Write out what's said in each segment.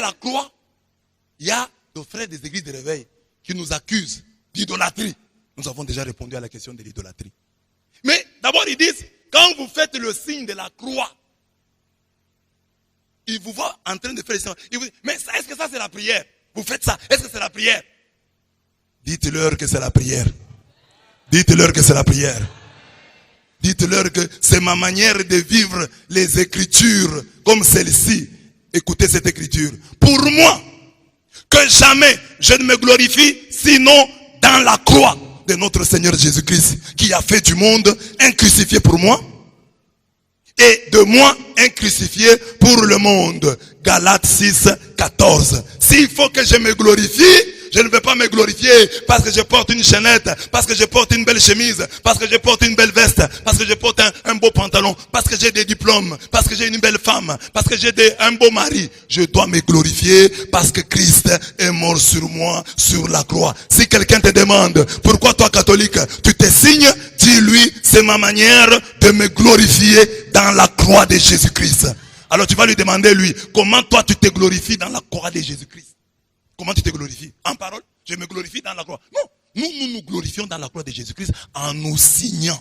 la croix, il y a nos frères des églises de réveil qui nous accusent d'idolâtrie. Nous avons déjà répondu à la question de l'idolâtrie. Mais d'abord ils disent, quand vous faites le signe de la croix, ils vous voient en train de faire le signe. Ils vous disent, mais est-ce que ça c'est la prière? Vous faites ça, est-ce que c'est la prière? Dites-leur que c'est la prière. Dites-leur que c'est la prière. Dites-leur que c'est ma manière de vivre les Écritures comme celle-ci. Écoutez cette Écriture. Pour moi, que jamais je ne me glorifie sinon dans la croix de notre Seigneur Jésus-Christ, qui a fait du monde un crucifié pour moi et de moi un crucifié pour le monde. Galates 6, 14. S'il faut que je me glorifie, je ne vais pas me glorifier parce que je porte une chaînette, parce que je porte une belle chemise, parce que je porte une belle veste, parce que je porte un beau pantalon, parce que j'ai des diplômes, parce que j'ai une belle femme, parce que j'ai un beau mari. Je dois me glorifier parce que Christ est mort sur moi, sur la croix. Si quelqu'un te demande, pourquoi toi catholique, tu te signes, dis-lui, c'est ma manière de me glorifier dans la croix de Jésus-Christ. Alors tu vas lui demander lui, comment toi tu te glorifies dans la croix de Jésus-Christ? Comment tu te glorifies? En parole, je me glorifie dans la croix. Non, nous glorifions dans la croix de Jésus-Christ en nous signant.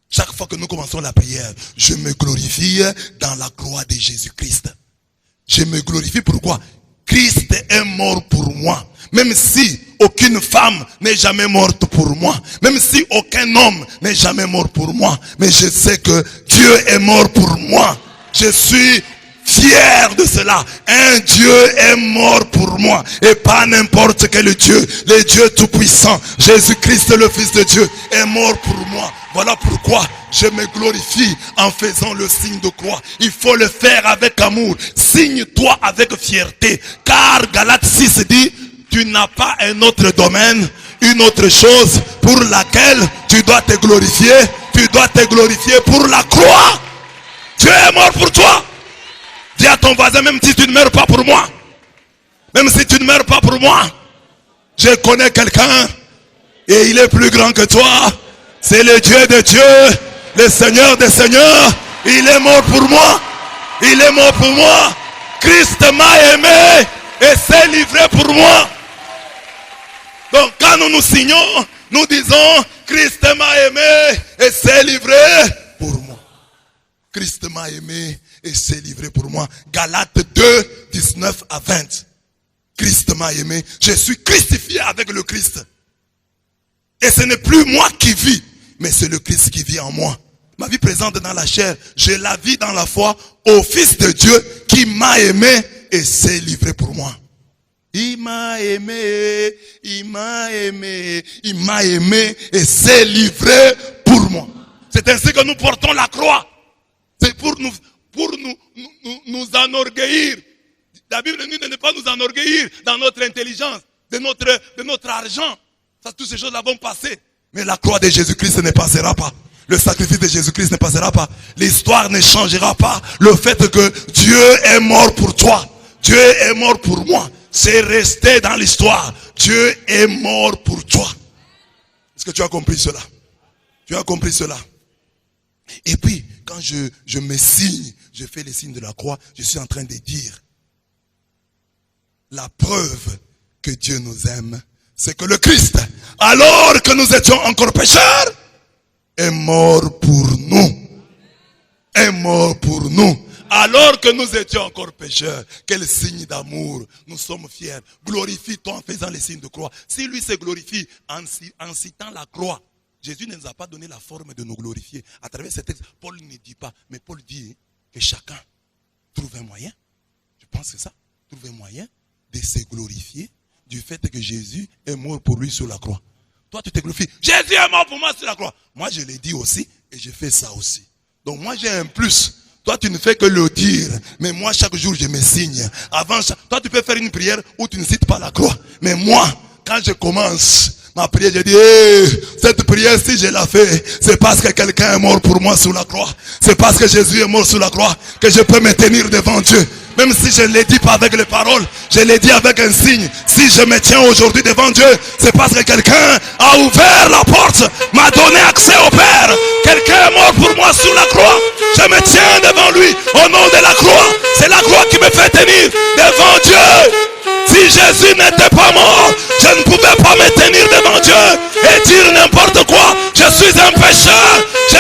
Chaque fois que nous commençons la prière, je me glorifie dans la croix de Jésus-Christ. Je me glorifie pourquoi? Christ est mort pour moi. Même si aucune femme n'est jamais morte pour moi. Même si aucun homme n'est jamais mort pour moi. Mais je sais que Dieu est mort pour moi. Je suis fier de cela. Un Dieu est mort pour moi. Et pas n'importe quel Dieu. Le Dieu tout-puissant. Jésus-Christ, le Fils de Dieu, est mort pour moi. Voilà pourquoi je me glorifie en faisant le signe de croix. Il faut le faire avec amour. Signe-toi avec fierté. Car Galates 6 dit, tu n'as pas un autre domaine, une autre chose pour laquelle tu dois te glorifier. Tu dois te glorifier pour la croix. Dieu est mort pour toi. Dis à ton voisin, même si tu ne meurs pas pour moi, même si tu ne meurs pas pour moi, je connais quelqu'un et il est plus grand que toi. C'est le Dieu de Dieu, le Seigneur des Seigneurs. Il est mort pour moi. Il est mort pour moi. Christ m'a aimé et s'est livré pour moi. Donc quand nous nous signons, nous disons, Christ m'a aimé et s'est livré pour moi. Christ m'a aimé et s'est livré pour moi. Galates 2, 19 à 20. Christ m'a aimé. Je suis crucifié avec le Christ. Et ce n'est plus moi qui vis, mais c'est le Christ qui vit en moi. Ma vie présente dans la chair, je la vis dans la foi au Fils de Dieu qui m'a aimé et s'est livré pour moi. Il m'a aimé, il m'a aimé, il m'a aimé et s'est livré pour moi. C'est ainsi que nous portons la croix. C'est pour nous enorgueillir. La Bible nous dit de ne pas nous enorgueillir dans notre intelligence, de notre argent. Ça, toutes ces choses-là vont passer. Mais la croix de Jésus-Christ ne passera pas. Le sacrifice de Jésus-Christ ne passera pas. L'histoire ne changera pas. Le fait que Dieu est mort pour toi. Dieu est mort pour moi. C'est resté dans l'histoire. Dieu est mort pour toi. Est-ce que tu as compris cela? Tu as compris cela? Et puis, quand je me signe, je fais les signes de la croix, je suis en train de dire, la preuve que Dieu nous aime, c'est que le Christ, alors que nous étions encore pécheurs, est mort pour nous. Est mort pour nous. Alors que nous étions encore pécheurs, quel signe d'amour. Nous sommes fiers. Glorifie-toi en faisant les signes de croix. Si lui se glorifie en citant la croix, Jésus ne nous a pas donné la forme de nous glorifier. À travers ce texte, Paul ne dit pas, mais Paul dit que chacun trouve un moyen. Je pense que ça, trouve un moyen de se glorifier du fait que Jésus est mort pour lui sur la croix. Toi, tu te glorifies. Jésus est mort pour moi sur la croix. Moi, je l'ai dit aussi et je fais ça aussi. Donc moi, j'ai un plus. Toi, tu ne fais que le dire. Mais moi, chaque jour, je me signe. Toi, tu peux faire une prière où tu ne cites pas la croix. Mais moi, quand je commence ma prière, je dis, cette prière, si je la fais, c'est parce que quelqu'un est mort pour moi sur la croix. C'est parce que Jésus est mort sur la croix que je peux me tenir devant Dieu. Même si je ne l'ai dit pas avec les paroles, je l'ai dit avec un signe. Si je me tiens aujourd'hui devant Dieu, c'est parce que quelqu'un a ouvert la porte, m'a donné accès au Père. Quelqu'un est mort pour moi sur la croix. Je me tiens devant lui au nom de la croix. C'est C'est la croix qui me fait tenir devant Dieu. Si Jésus n'était pas mort, je ne pouvais pas me tenir devant Dieu et dire n'importe quoi. Je suis un pécheur. Je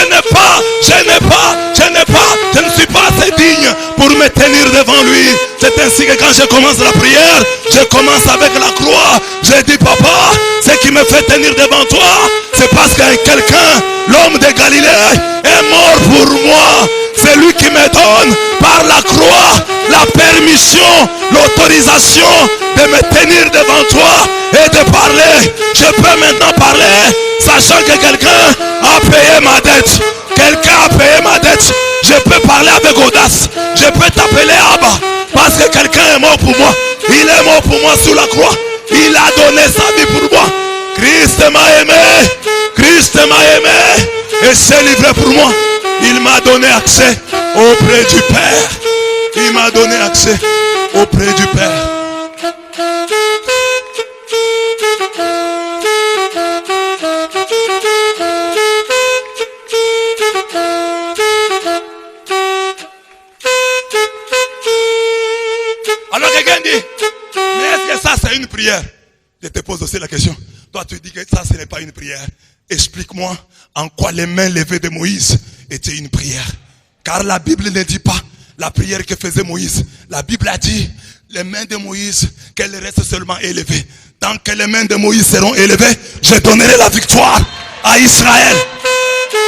ne suis pas assez digne pour me tenir devant lui. C'est ainsi que quand je commence la prière, je commence avec la croix. Je dis, papa, ce qui me fait tenir devant toi, c'est parce que quelqu'un, l'homme de Galilée, est mort pour moi. C'est lui qui me donne par la croix la permission, l'autorisation de me tenir devant toi et de parler. Je peux maintenant parler, sachant que quelqu'un a payé ma dette. Quelqu'un a payé ma dette. Je peux parler avec audace. Je peux t'appeler Abba. Parce que quelqu'un est mort pour moi. Il est mort pour moi sous la croix. Il a donné sa vie pour moi. Christ m'a aimé. Christ m'a aimé. Et s'est livré pour moi. Il m'a donné accès auprès du Père. Il m'a donné accès auprès du Père. Alors quelqu'un dit, mais est-ce que ça c'est une prière? Je te pose aussi la question. Toi tu dis que ça ce n'est pas une prière. Explique-moi en quoi les mains levées de Moïse étaient une prière. Car la Bible ne dit pas la prière que faisait Moïse. La Bible a dit les mains de Moïse qu'elles restent seulement élevées. Tant que les mains de Moïse seront élevées, je donnerai la victoire à Israël.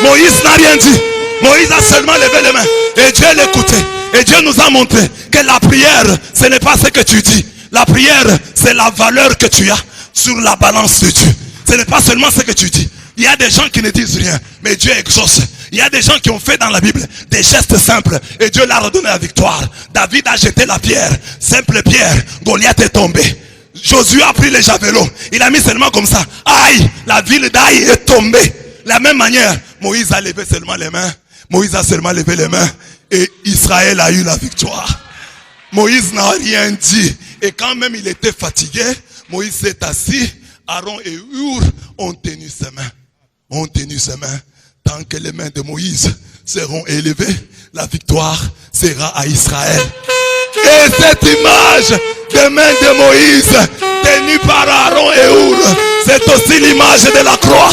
Moïse n'a rien dit. Moïse a seulement levé les mains. Et Dieu l'écoutait. Et Dieu nous a montré que la prière, ce n'est pas ce que tu dis. La prière, c'est la valeur que tu as sur la balance de Dieu. Ce n'est pas seulement ce que tu dis. Il y a des gens qui ne disent rien, mais Dieu exauce. Il y a des gens qui ont fait dans la Bible des gestes simples et Dieu leur a donné la victoire. David a jeté la pierre, simple pierre, Goliath est tombé. Josué a pris les javelots, il a mis seulement comme ça. Aïe, la ville d'Aïe est tombée. De la même manière, Moïse a levé seulement les mains. Moïse a seulement levé les mains et Israël a eu la victoire. Moïse n'a rien dit et quand même il était fatigué, Moïse s'est assis. Aaron et Hur ont tenu ses mains. Ont tenu ses mains. Tant que les mains de Moïse seront élevées, la victoire sera à Israël. Et cette image des mains de Moïse, tenue par Aaron et Hur, c'est aussi l'image de la croix.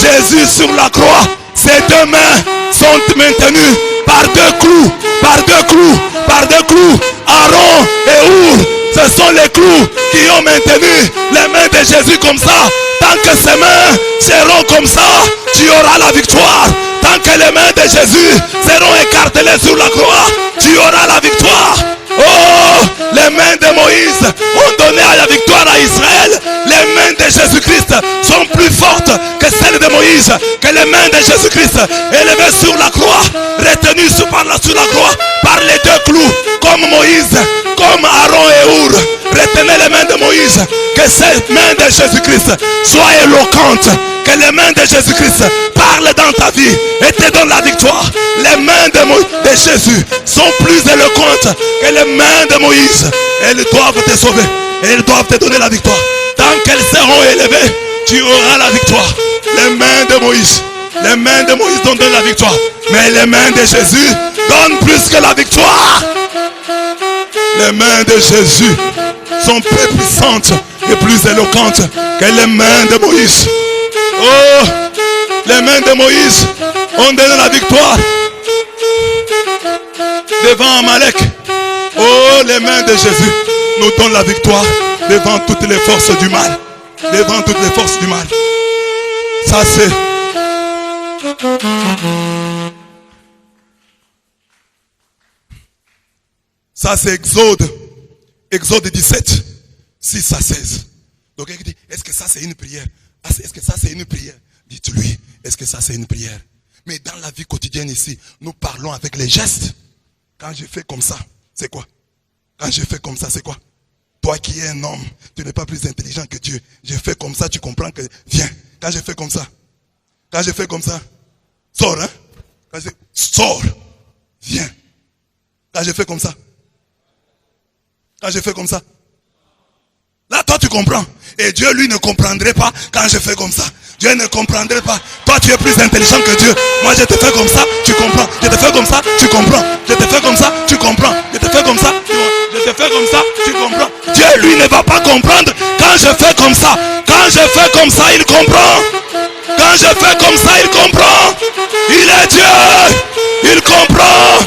Jésus sur la croix, ses deux mains sont maintenues par deux clous, par deux clous, par deux clous. Aaron et Hur, ce sont les clous qui ont maintenu les mains de Jésus comme ça. Tant que ses mains seront comme ça, tu auras la victoire. Tant que les mains de Jésus seront écartelées sur la croix, tu auras la victoire. Oh, les mains de Moïse ont donné la victoire à Israël. Les mains de Jésus-Christ sont plus fortes que celles de Moïse. Que les mains de Jésus-Christ élevées sur la croix, retenues sur la croix par les deux clous, comme Moïse, comme Aaron et Hur. Retenez les mains de Moïse. Que ces mains de Jésus-Christ soient éloquentes. Que les mains de Jésus-Christ parlent dans ta vie et te donnent la victoire. Les mains de Jésus sont plus éloquentes que les mains de Moïse. Elles doivent te sauver. Elles doivent te donner la victoire. Tant qu'elles seront élevées, tu auras la victoire. Les mains de Moïse. Les mains de Moïse donnent la victoire. Mais les mains de Jésus donnent plus que la victoire. Les mains de Jésus sont plus puissantes et plus éloquentes que les mains de Moïse. Oh, les mains de Moïse ont donné la victoire devant Amalek. Oh, les mains de Jésus nous donnent la victoire devant toutes les forces du mal. Devant toutes les forces du mal. Ça c'est... Ça c'est Exode 17, 6 à 16. Donc il dit, est-ce que ça c'est une prière? Est-ce que ça c'est une prière? Dites-lui, est-ce que ça c'est une prière? Mais dans la vie quotidienne ici, nous parlons avec les gestes. Quand je fais comme ça, c'est quoi? Quand je fais comme ça, c'est quoi? Toi qui es un homme, tu n'es pas plus intelligent que Dieu. Je fais comme ça, tu comprends que... Viens. Quand je fais comme ça. Quand je fais comme ça. Sors, hein? Quand je... Sors. Viens. Quand je fais comme ça. Quand je fais comme ça. Là, toi, tu comprends. Et Dieu, lui, ne comprendrait pas quand je fais comme ça. Dieu ne comprendrait pas. Toi, tu es plus intelligent que Dieu. Moi, je te fais comme ça, tu comprends. Je te fais comme ça, tu comprends. Je te fais comme ça, tu comprends. Je te fais comme ça, comme ça, tu comprends. Dieu, lui, ne va pas comprendre quand je fais comme ça. Quand je fais comme ça, il comprend. Quand je fais comme ça, il comprend. Il est Dieu. Il comprend.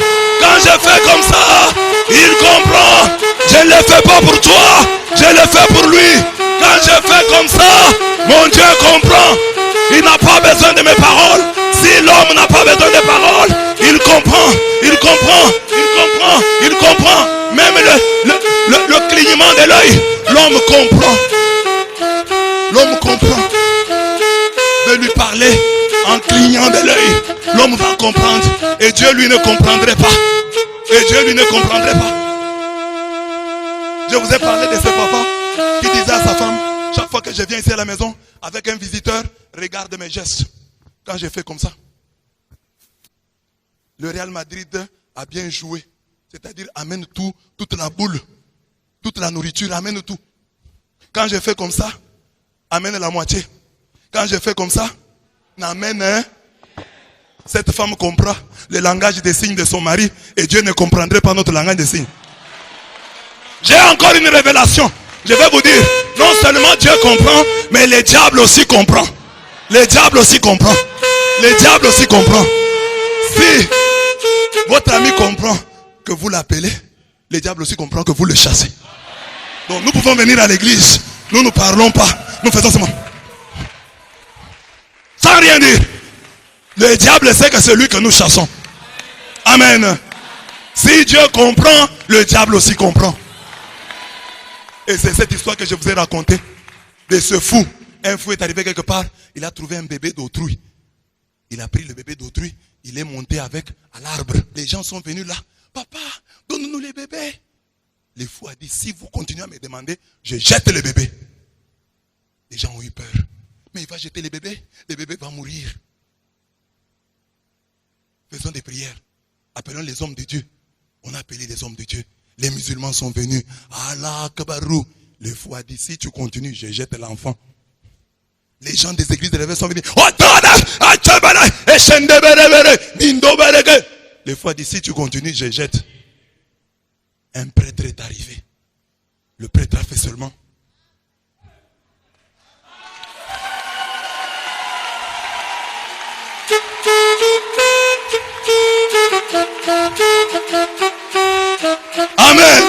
Quand je fais comme ça, il comprend. Je ne le fais pas pour toi. Je le fais pour lui. Quand je fais comme ça, mon Dieu comprend. Il n'a pas besoin de mes paroles. Si l'homme n'a pas besoin de paroles, il comprend. Il comprend. Il comprend. Il comprend. Même le clignement de l'œil, l'homme comprend. L'homme comprend. De lui parler en clignant de l'œil, l'homme va comprendre. Et Dieu lui ne comprendrait pas. Et Dieu lui ne comprendrait pas. Je vous ai parlé de ce papa qui disait à sa femme, chaque fois que je viens ici à la maison avec un visiteur, regarde mes gestes. Quand j'ai fait comme ça, le Real Madrid a bien joué. C'est-à-dire amène tout, toute la boule, toute la nourriture, amène tout. Quand j'ai fait comme ça, amène la moitié. Quand je fais comme ça, n'amène un. Cette femme comprend le langage des signes de son mari et Dieu ne comprendrait pas notre langage des signes. J'ai encore une révélation. Je vais vous dire, non seulement Dieu comprend, mais le diable aussi comprend. Le diable aussi comprend. Le diable aussi comprend. Si votre ami comprend que vous l'appelez, le diable aussi comprend que vous le chassez. Donc nous pouvons venir à l'église, nous ne parlons pas, nous faisons seulement. Sans rien dire. Le diable sait que c'est lui que nous chassons. Amen. Si Dieu comprend, le diable aussi comprend. Et c'est cette histoire que je vous ai racontée. De ce fou. Un fou est arrivé quelque part. Il a trouvé un bébé d'autrui. Il a pris le bébé d'autrui. Il est monté avec à l'arbre. Les gens sont venus là. Papa, donne-nous les bébés. Le fou a dit, si vous continuez à me demander, je jette le bébé. Les gens ont eu peur. Mais il va jeter le bébé va mourir. Faisons des prières. Appelons les hommes de Dieu. On a appelé les hommes de Dieu. Les musulmans sont venus. Allah Kabarou. Le fou a dit, si tu continues, je jette l'enfant. Les gens des églises de l'éveil sont venus. Le fou a dit, si tu continues, je jette. Un prêtre est arrivé. Le prêtre a fait seulement. Amen.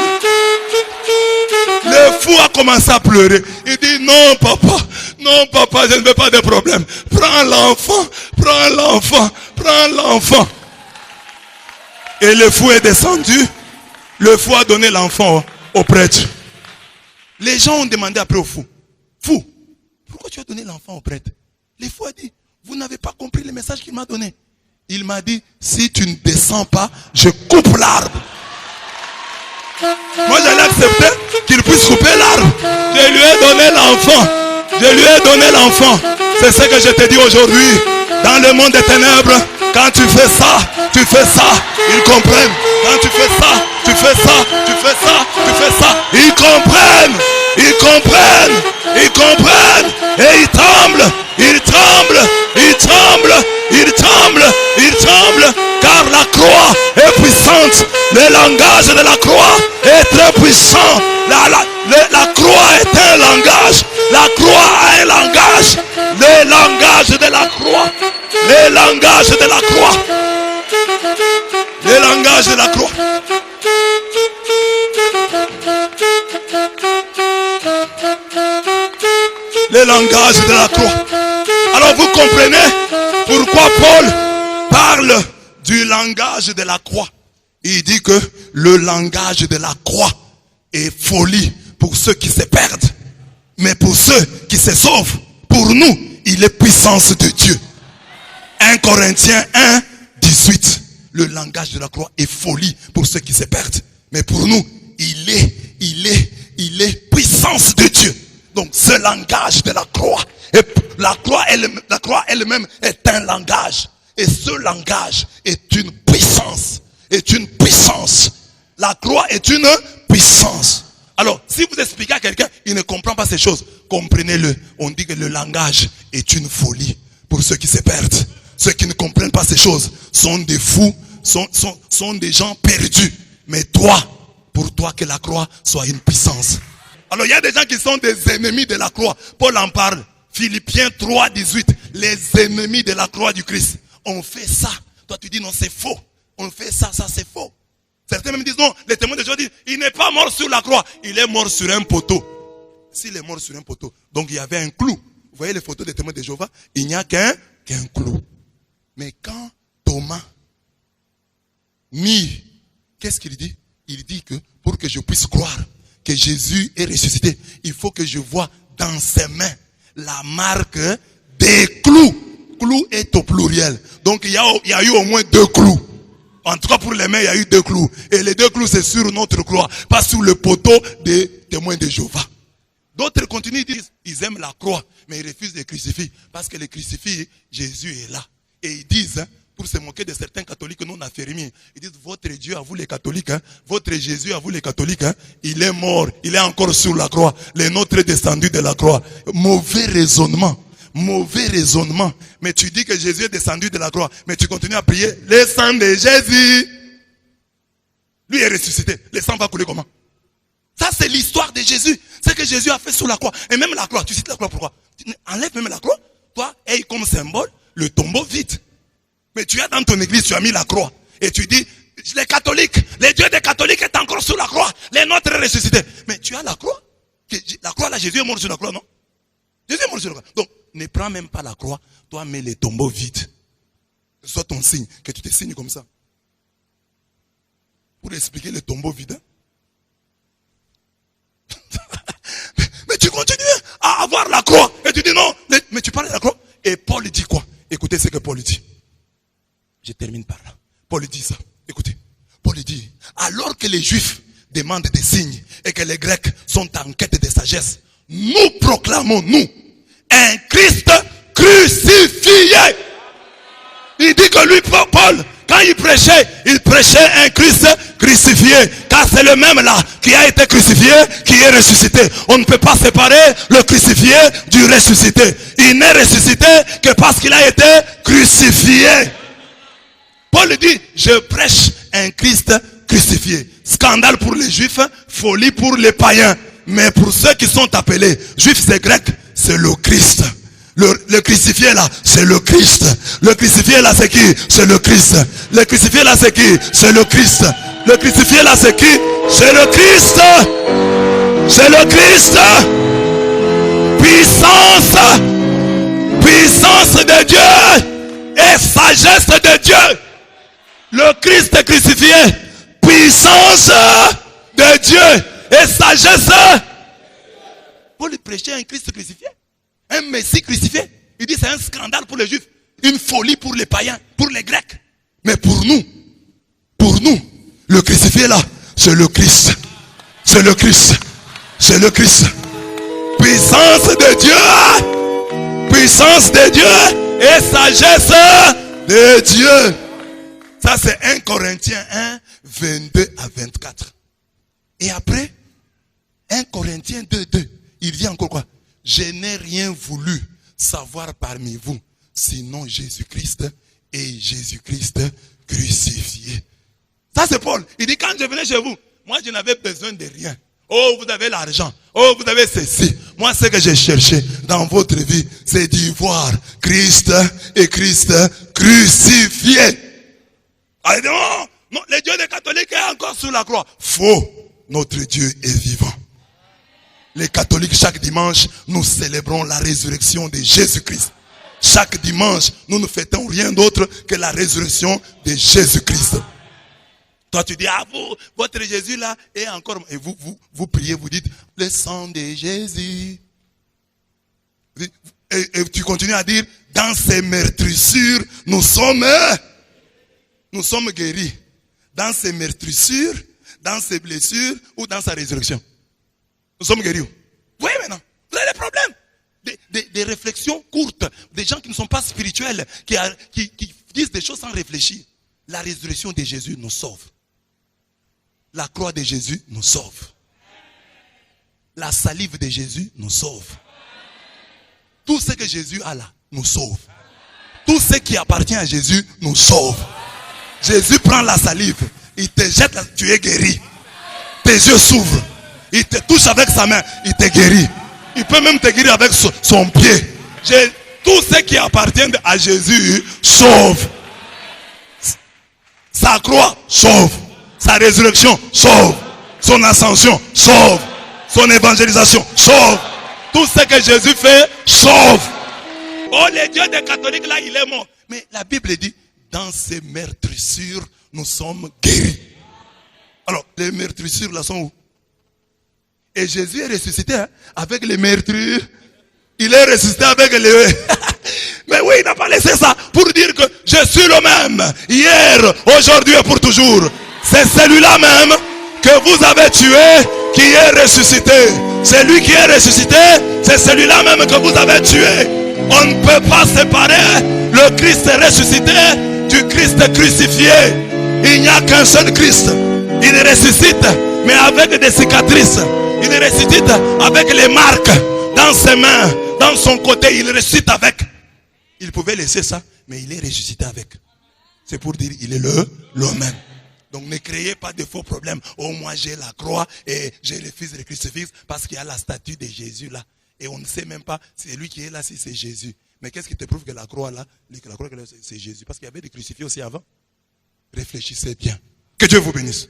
Le fou a commencé à pleurer. Il dit, non papa, je ne veux pas de problème. Prends l'enfant, prends l'enfant, prends l'enfant. Et le fou est descendu. Le fou a donné l'enfant au prêtre. Les gens ont demandé après au fou, fou, pourquoi tu as donné l'enfant au prêtre? Le fou a dit, vous n'avez pas compris le message qu'il m'a donné. Il m'a dit, si tu ne descends pas, je coupe l'arbre. Moi j'allais accepter qu'il puisse couper l'arbre. Je lui ai donné l'enfant. Je lui ai donné l'enfant. C'est ce que je te dis aujourd'hui. Dans le monde des ténèbres, quand tu fais ça, ils comprennent. Quand tu fais ça, tu fais ça, tu fais ça, tu fais ça, ils comprennent. Ils comprennent. Ils comprennent. Et ils tremblent. Ils tremblent. Ils tremblent. Ils tremblent. Ils tremblent. Car la croix est puissante. Le langage de la croix est très puissant. La croix est un langage. La croix a un langage. Le langage de la croix. Le langage de la croix. Le langage de la croix. Le langage de la croix. Alors vous comprenez pourquoi Paul parle du langage de la croix. Il dit que le langage de la croix est folie pour ceux qui se perdent. Mais pour ceux qui se sauvent, pour nous, il est puissance de Dieu. 1 Corinthiens 1, 18. Le langage de la croix est folie pour ceux qui se perdent. Mais pour nous, il est puissance de Dieu. Donc ce langage de la croix, la croix elle-même est un langage. Et ce langage est une puissance. La croix est une puissance. Alors, si vous expliquez à quelqu'un, il ne comprend pas ces choses, comprenez-le. On dit que le langage est une folie pour ceux qui se perdent. Ceux qui ne comprennent pas ces choses sont des fous, sont des gens perdus. Mais toi, pour toi que la croix soit une puissance. Alors il y a des gens qui sont des ennemis de la croix. Paul en parle. Philippiens 3, 18. Les ennemis de la croix du Christ. On fait ça. Toi tu dis non, c'est faux. On fait ça, ça c'est faux. Certains même disent non, les témoins de Jéhovah disent, il n'est pas mort sur la croix. Il est mort sur un poteau. S'il est mort sur un poteau, donc il y avait un clou. Vous voyez les photos des témoins de Jéhovah? Il n'y a qu'un clou. Mais quand Thomas nie, qu'est-ce qu'il dit? Il dit que pour que je puisse croire que Jésus est ressuscité, il faut que je vois dans ses mains la marque des clous. Clou est au pluriel. Donc il y a eu au moins 2 clous. En tout cas pour les mains, il y a eu 2 clous. Et les 2 clous c'est sur notre croix, pas sur le poteau des témoins de Jéhovah. D'autres continuent, ils aiment la croix, mais ils refusent de crucifier. Parce que les crucifix, Jésus est là. Et ils disent, pour se moquer de certains catholiques non affermis, ils disent, votre Dieu à vous les catholiques, votre Jésus à vous les catholiques, il est mort, il est encore sur la croix. Le nôtre est descendu de la croix. Mauvais raisonnement. Mauvais raisonnement. Mais tu dis que Jésus est descendu de la croix, mais tu continues à prier, le sang de Jésus. Lui est ressuscité. Le sang va couler comment? Ça, c'est l'histoire de Jésus. C'est que Jésus a fait sur la croix. Et même la croix, tu cites la croix pourquoi? Enlève même la croix. Toi, aie comme symbole le tombeau vide. Mais tu as dans ton église, tu as mis la croix. Et tu dis, les catholiques, les dieux des catholiques est encore sur la croix. Les nôtres est ressuscité. Mais tu as la croix. La croix là, Jésus est mort sur la croix, non? Jésus est mort sur la croix. Donc, ne prends même pas la croix. Toi, mets les tombeaux vides. Que ce soit ton signe. Que tu te signes comme ça. Pour expliquer le tombeau vide. Mais tu continues à avoir la croix. Et tu dis non. Mais tu parles de la croix. Et Paul dit quoi? Écoutez ce que Paul dit. Je termine par là. Paul dit ça. Écoutez. Paul dit, alors que les Juifs demandent des signes et que les Grecs sont en quête de sagesse, nous proclamons, nous, un Christ crucifié. Il dit que lui, Paul, quand il prêchait un Christ crucifié. Car c'est le même là qui a été crucifié, qui est ressuscité. On ne peut pas séparer le crucifié du ressuscité. Il n'est ressuscité que parce qu'il a été crucifié. Paul dit, je prêche un Christ crucifié. Scandale pour les Juifs, folie pour les païens. Mais pour ceux qui sont appelés Juifs et Grecs, c'est le Christ. Le crucifié là, c'est le Christ. Le crucifié là, c'est qui? C'est le Christ. Le crucifié là, c'est qui? C'est le Christ. Le crucifié là, c'est qui? C'est le Christ. C'est le Christ. Puissance de Dieu et sagesse de Dieu. Le Christ crucifié, puissance de Dieu et sagesse. Paul prêchait un Christ crucifié, un Messie crucifié. Il dit c'est un scandale pour les Juifs, une folie pour les païens, pour les Grecs. Mais pour nous, le crucifié là, c'est le Christ. C'est le Christ. C'est le Christ. Puissance de Dieu. Puissance de Dieu et sagesse de Dieu. Ça c'est 1 Corinthiens 1, 22 à 24. Et après, 1 Corinthiens 2, 2. Il dit encore quoi? Je n'ai rien voulu savoir parmi vous, sinon Jésus-Christ et Jésus-Christ crucifié. Ça c'est Paul. Il dit quand je venais chez vous, moi je n'avais besoin de rien. Oh, vous avez l'argent. Oh, vous avez ceci. Moi, ce que j'ai cherché dans votre vie, c'est d'y voir Christ et Christ crucifié. Ah, non, non, le Dieu des catholiques est encore sur la croix. Faux. Notre Dieu est vivant. Les catholiques, chaque dimanche, nous célébrons la résurrection de Jésus-Christ. Chaque dimanche, nous ne fêtons rien d'autre que la résurrection de Jésus-Christ. Toi, tu dis, ah, vous, votre Jésus là est encore... Et vous priez, vous dites, le sang de Jésus. Et tu continues à dire, dans ces meurtrissures, nous sommes guéris. Dans ces meurtrissures, dans ses blessures ou dans sa résurrection. Nous sommes guéris. Oui, maintenant, vous avez des problèmes. Des réflexions courtes. Des gens qui ne sont pas spirituels, qui disent des choses sans réfléchir. La résurrection de Jésus nous sauve. La croix de Jésus nous sauve. La salive de Jésus nous sauve. Tout ce que Jésus a là nous sauve. Tout ce qui appartient à Jésus nous sauve. Jésus prend la salive, il te jette, tu es guéri. tes yeux s'ouvrent. Il te touche avec sa main, il te guérit. Il peut même te guérir avec son pied. Tout ce qui appartient à Jésus sauve. Sa croix sauve. Sa résurrection sauve. Son ascension sauve. Son évangélisation sauve. Tout ce que Jésus fait sauve. Oh, le Dieu des catholiques là, il est mort. Mais la Bible dit, dans ces meurtrissures, nous sommes guéris. Alors, les meurtrissures là sont où? Et Jésus est ressuscité avec les meurtrissures. Il est ressuscité avec les... Mais oui, il n'a pas laissé ça pour dire que je suis le même. Hier, aujourd'hui et pour toujours. C'est celui-là même que vous avez tué qui est ressuscité. Celui qui est ressuscité, c'est celui-là même que vous avez tué. On ne peut pas séparer le Christ ressuscité du Christ crucifié. Il n'y a qu'un seul Christ. Il ressuscite, mais avec des cicatrices. Il ressuscite avec les marques dans ses mains, dans son côté. Il ressuscite avec. Il pouvait laisser ça, mais il est ressuscité avec. C'est pour dire il est le même. Donc ne créez pas de faux problèmes. Oh, moi j'ai la croix et j'ai le fils de crucifix parce qu'il y a la statue de Jésus là. Et on ne sait même pas c'est lui qui est là si c'est Jésus. Mais qu'est-ce qui te prouve que la croix là, c'est Jésus? Parce qu'il y avait des crucifix aussi avant. Réfléchissez bien. Que Dieu vous bénisse.